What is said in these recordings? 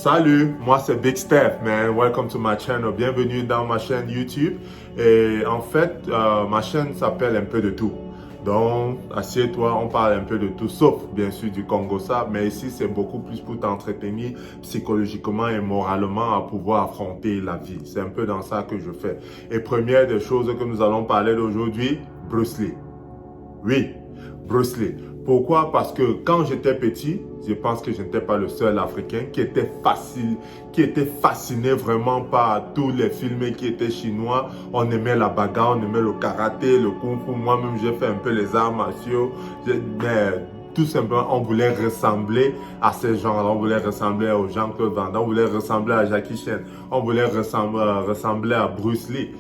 Salut, moi c'est Big Steph, man. Welcome to my channel. Bienvenue dans ma chaîne YouTube. Et en fait, ma chaîne s'appelle Un peu de tout. Donc, assieds-toi, on parle un peu de tout, sauf bien sûr du Congo-ça. Mais ici, c'est beaucoup plus pour t'entretenir psychologiquement et moralement à pouvoir affronter la vie. C'est un peu dans ça que je fais. Et première des choses que nous allons parler d'aujourd'hui, Bruce Lee. Oui, Bruce Lee. Pourquoi? Parce que quand j'étais petit, je pense que je n'étais pas le seul Africain qui était fasciné vraiment par tous les films qui étaient chinois. On aimait la bagarre, on aimait le karaté, le kung-fu. Moi-même, j'ai fait un peu les arts martiaux. Mais tout simplement, on voulait ressembler à ces gens-là. On voulait ressembler aux Jean-Claude Van Damme. On voulait ressembler à Jackie Chan. On voulait ressembler à Bruce Lee.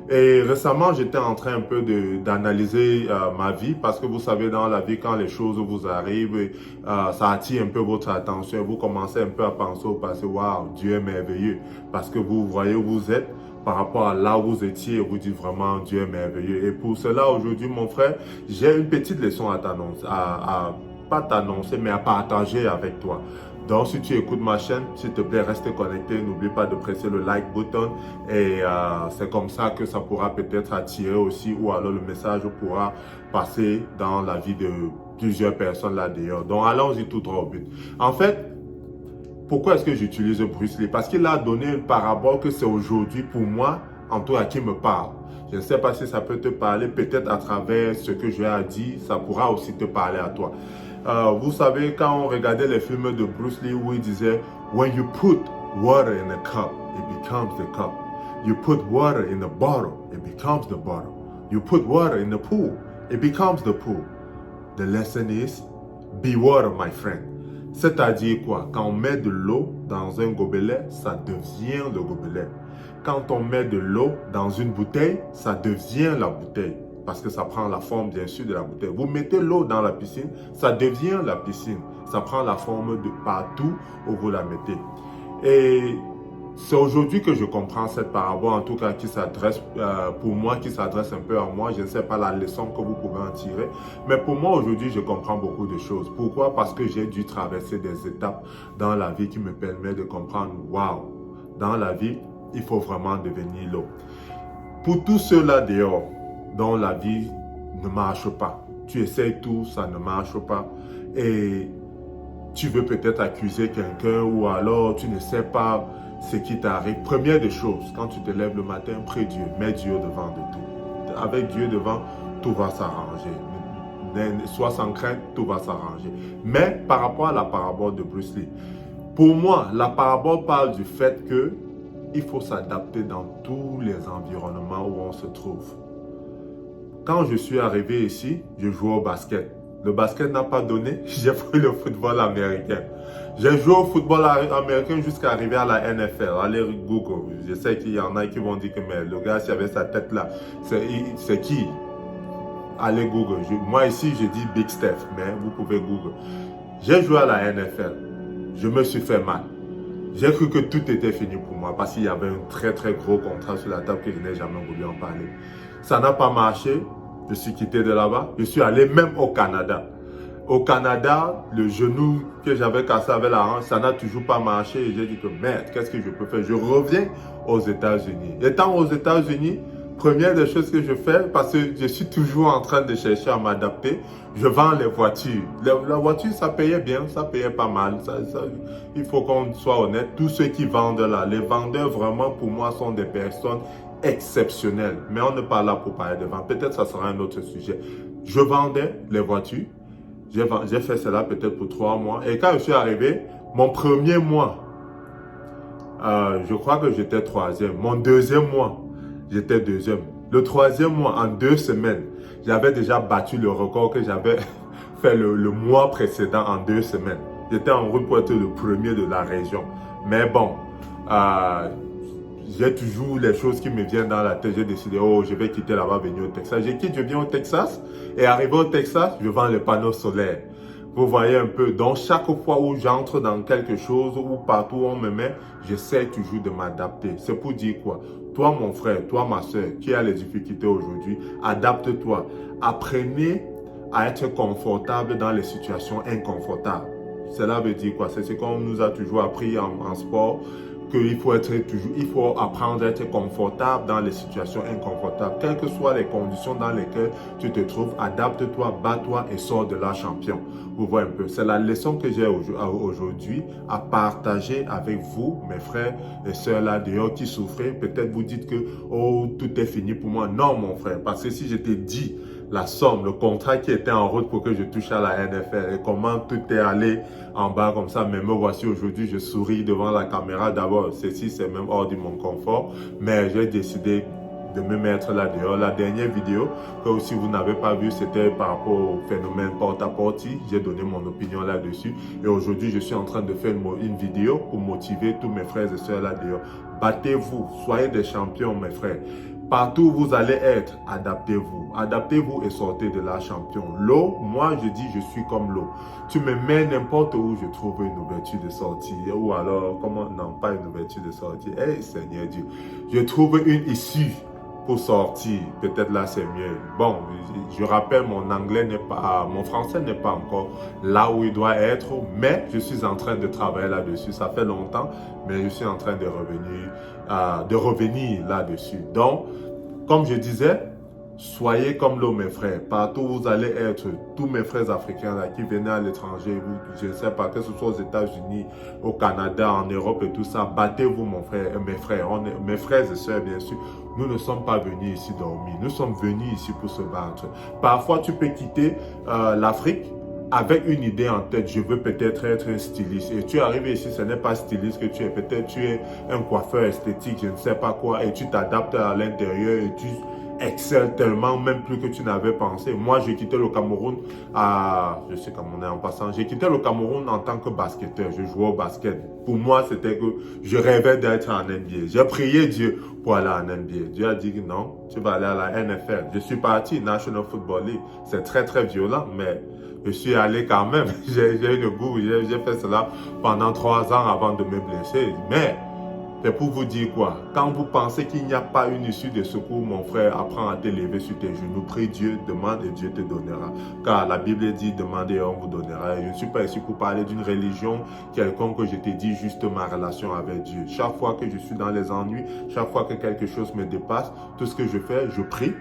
Et récemment, j'étais en train un peu d'analyser ma vie parce que vous savez, dans la vie, quand les choses vous arrivent, ça attire un peu votre attention et vous commencez un peu à penser au passé. Waouh, Dieu est merveilleux parce que vous voyez où vous êtes par rapport à là où vous étiez et vous dites vraiment Dieu est merveilleux. Et pour cela, aujourd'hui, mon frère, j'ai une petite leçon à t'annoncer, pas t'annoncer, mais à partager avec toi. Donc, si tu écoutes ma chaîne, s'il te plaît, reste connecté. N'oublie pas de presser le like button. Et c'est comme ça que ça pourra peut-être attirer aussi, ou alors le message pourra passer dans la vie de plusieurs personnes là d'ailleurs. Donc, allons-y tout droit au but. En fait, pourquoi est-ce que j'utilise Bruce Lee? Parce qu'il a donné une parabole que c'est aujourd'hui pour moi, en tout cas, qui me parle. Je ne sais pas si ça peut te parler, peut-être à travers ce que je ai dit, ça pourra aussi te parler à toi. Vous savez, quand on regardait les films de Bruce Lee où il disait « When you put water in a cup, it becomes the cup. You put water in a bottle, it becomes the bottle. You put water in the pool, it becomes the pool. The lesson is, be water, my friend. » C'est-à-dire quoi? Quand on met de l'eau dans un gobelet, ça devient le gobelet. Quand on met de l'eau dans une bouteille, ça devient la bouteille. Parce que ça prend la forme, bien sûr, de la bouteille. Vous mettez l'eau dans la piscine, ça devient la piscine. Ça prend la forme de partout où vous la mettez. Et c'est aujourd'hui que je comprends cette parabole, en tout cas, qui s'adresse, pour moi, qui s'adresse un peu à moi. Je ne sais pas la leçon que vous pouvez en tirer. Mais pour moi, aujourd'hui, je comprends beaucoup de choses. Pourquoi? Parce que j'ai dû traverser des étapes dans la vie qui me permettent de comprendre, waouh, dans la vie, il faut vraiment devenir l'eau. Pour tous ceux-là dehors, dont la vie ne marche pas. Tu essayes tout, ça ne marche pas. Et tu veux peut-être accuser quelqu'un ou alors tu ne sais pas ce qui t'arrive. Première des choses, quand tu te lèves le matin, prie Dieu, mets Dieu devant de tout. Avec Dieu devant, tout va s'arranger. Sois sans crainte, tout va s'arranger. Mais par rapport à la parabole de Bruce Lee, pour moi, la parabole parle du fait que il faut s'adapter dans tous les environnements où on se trouve. Quand je suis arrivé ici, je jouais au basket. Le basket n'a pas donné, j'ai pris le football américain. J'ai joué au football américain jusqu'à arriver à la NFL. Allez Google, je sais qu'il y en a qui vont dire que mais le gars, s'il avait sa tête là, c'est qui? Allez Google. Moi ici, je dis Big Steph, mais vous pouvez Google. J'ai joué à la NFL. Je me suis fait mal. J'ai cru que tout était fini pour moi parce qu'il y avait un très très gros contrat sur la table que je n'ai jamais voulu en parler. Ça n'a pas marché, je suis quitté de là-bas, je suis allé même au Canada. Au Canada, le genou que j'avais cassé avec la hanche, ça n'a toujours pas marché et j'ai dit que merde, qu'est-ce que je peux faire? Je reviens aux États-Unis. Étant aux États-Unis, première des choses que je fais, parce que je suis toujours en train de chercher à m'adapter, je vends les voitures. La voiture, ça payait bien, ça payait pas mal. Il faut qu'on soit honnête. Tous ceux qui vendent là, les vendeurs vraiment pour moi sont des personnes exceptionnelles. Mais on n'est pas là pour parler de vente. Peut-être ça sera un autre sujet. Je vendais les voitures. J'ai fait cela peut-être pour 3 mois. Et quand je suis arrivé, mon premier mois, je crois que j'étais 3e. Mon 2e mois, j'étais 2e. Le 3e mois, en 2 semaines, j'avais déjà battu le record que j'avais fait le mois précédent en 2 semaines. J'étais en route pour être le premier de la région. Mais bon, j'ai toujours les choses qui me viennent dans la tête. J'ai décidé, oh, je vais quitter là-bas, venir au Texas. Je viens au Texas. Et arrivé au Texas, je vends les panneaux solaires. Vous voyez un peu. Donc, chaque fois où j'entre dans quelque chose ou partout où on me met, j'essaie toujours de m'adapter. C'est pour dire quoi? Toi, mon frère, toi, ma soeur, qui a les difficultés aujourd'hui, adapte-toi. Apprenez à être confortable dans les situations inconfortables. Cela veut dire quoi? C'est ce qu'on nous a toujours appris en sport, qu'il faut il faut apprendre à être confortable dans les situations inconfortables. Quelles que soient les conditions dans lesquelles tu te trouves, adapte-toi, bats-toi et sors de là champion. Vous voyez un peu, c'est la leçon que j'ai aujourd'hui à partager avec vous, mes frères et sœurs là dehors qui souffrent. Peut-être vous dites que oh, tout est fini pour moi. Non, mon frère, parce que si je te dis la somme, le contrat qui était en route pour que je touche à la NFL et comment tout est allé en bas comme ça, mais me voici aujourd'hui, je souris devant la caméra. D'abord, ceci c'est même hors de mon confort, mais j'ai décidé de me mettre là dehors. La dernière vidéo que si vous n'avez pas vu, c'était par rapport au phénomène porte-à-porte. J'ai donné mon opinion là-dessus et aujourd'hui, je suis en train de faire une vidéo pour motiver tous mes frères et sœurs là dehors. Battez-vous, soyez des champions mes frères. Partout où vous allez être, adaptez-vous. Adaptez-vous et sortez de la champion. L'eau, moi je dis je suis comme l'eau. Tu me mets n'importe où, je trouve une ouverture de sortie. Ou alors, comment, non, pas une ouverture de sortie. Eh Seigneur Dieu, je trouve une issue pour sortir. Peut-être là c'est mieux. Bon, je rappelle, mon français n'est pas encore là où il doit être, mais je suis en train de travailler là-dessus. Ça fait longtemps, mais je suis en train de revenir là-dessus. Donc, comme je disais, soyez comme l'eau, mes frères. Partout où vous allez être, tous mes frères africains là, qui venaient à l'étranger, je ne sais pas, que ce soit aux États-Unis, au Canada, en Europe et tout ça, battez-vous, mes frères. Mes frères et sœurs, bien sûr. Nous ne sommes pas venus ici dormir. Nous sommes venus ici pour se battre. Parfois, tu peux quitter l'Afrique avec une idée en tête, je veux peut-être être un styliste. Et tu arrives ici, ce n'est pas styliste que tu es. Peut-être tu es un coiffeur esthétique, je ne sais pas quoi, et tu t'adaptes à l'intérieur et tu excelles tellement, même plus que tu n'avais pensé. Moi, j'ai quitté le Cameroun je sais Camerounais en passant, j'ai quitté le Cameroun en tant que basketteur. Je jouais au basket. Pour moi, c'était que je rêvais d'être en NBA. J'ai prié Dieu pour aller en NBA. Dieu a dit non, tu vas aller à la NFL. Je suis parti, National Football League. C'est très, très violent, mais je suis allé quand même. J'ai eu le goût, j'ai fait cela pendant 3 ans avant de me blesser. Mais c'est pour vous dire quoi? Quand vous pensez qu'il n'y a pas une issue de secours, mon frère, apprends à te lever sur tes genoux. Prie Dieu, demande et Dieu te donnera. Car la Bible dit, demandez et on vous donnera. Et je ne suis pas ici pour parler d'une religion quelconque, que je te dis juste ma relation avec Dieu. Chaque fois que je suis dans les ennuis, chaque fois que quelque chose me dépasse, tout ce que je fais, je prie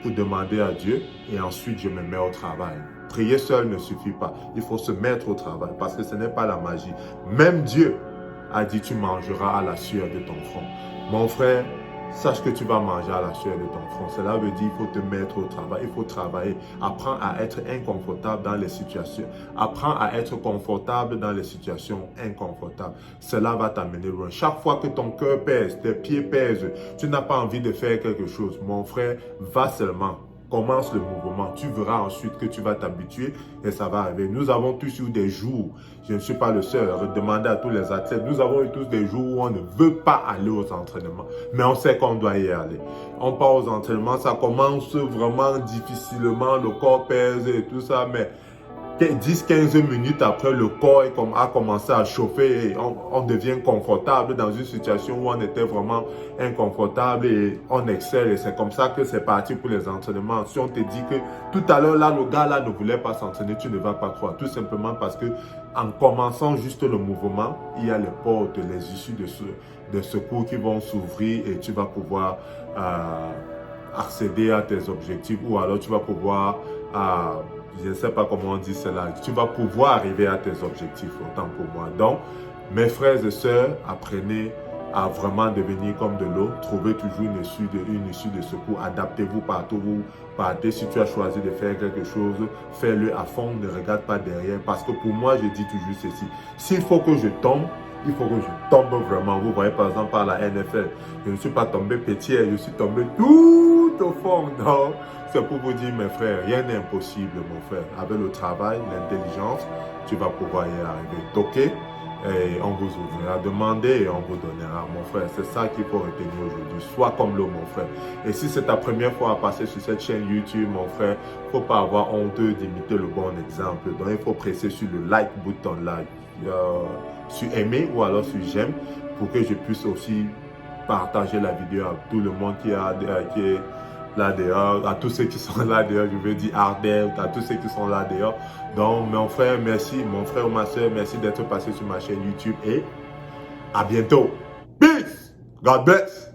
pour demander à Dieu et ensuite je me mets au travail. Prier seul ne suffit pas. Il faut se mettre au travail parce que ce n'est pas la magie. Même Dieu a dit tu mangeras à la sueur de ton front. Mon frère, sache que tu vas manger à la sueur de ton front. Cela veut dire qu'il faut te mettre au travail, il faut travailler. Apprends à être inconfortable dans les situations. Apprends à être confortable dans les situations inconfortables. Cela va t'amener loin. Chaque fois que ton cœur pèse, tes pieds pèsent, tu n'as pas envie de faire quelque chose. Mon frère, va seulement. Commence le mouvement. Tu verras ensuite que tu vas t'habituer et ça va arriver. Nous avons tous eu des jours, je ne suis pas le seul, demandez à tous les athlètes, nous avons eu tous des jours où on ne veut pas aller aux entraînements, mais on sait qu'on doit y aller. On part aux entraînements, ça commence vraiment difficilement, le corps pèse et tout ça, mais 10-15 minutes après, le corps a commencé à chauffer et on devient confortable dans une situation où on était vraiment inconfortable et on excelle. Et c'est comme ça que c'est parti pour les entraînements. Si on te dit que tout à l'heure, là, le gars là ne voulait pas s'entraîner, tu ne vas pas croire. Tout simplement parce que en commençant juste le mouvement, il y a les portes, les issues de secours qui vont s'ouvrir et tu vas pouvoir accéder à tes objectifs ou alors tu vas pouvoir je ne sais pas comment on dit cela, tu vas pouvoir arriver à tes objectifs, autant pour moi. Donc, mes frères et sœurs, apprenez à vraiment devenir comme de l'eau, trouvez toujours une issue de secours, adaptez-vous partout où vous partez. Si tu as choisi de faire quelque chose, fais-le à fond, ne regarde pas derrière, parce que pour moi, je dis toujours ceci, s'il faut que je tombe, il faut que je tombe vraiment. Vous voyez par exemple par la NFL, je ne suis pas tombé petit, je suis tombé tout au fond. Donc, c'est pour vous dire, mes frères, rien n'est impossible, mon frère. Avec le travail, l'intelligence, tu vas pouvoir y arriver. Toquez et on vous ouvrira. Demandez et on vous donnera, mon frère. C'est ça qu'il faut retenir aujourd'hui. Sois comme l'eau, mon frère. Et si c'est ta première fois à passer sur cette chaîne YouTube, mon frère, il ne faut pas avoir honte d'imiter le bon exemple. Donc, il faut presser sur le like bouton là, sur aimer ou alors sur j'aime pour que je puisse aussi partager la vidéo à tout le monde qui est là dehors, à tous ceux qui sont là dehors, je veux dire Ardel, à tous ceux qui sont là dehors. Donc, mon frère, merci, mon frère ou ma soeur, merci d'être passé sur ma chaîne YouTube et à bientôt. Peace! God bless!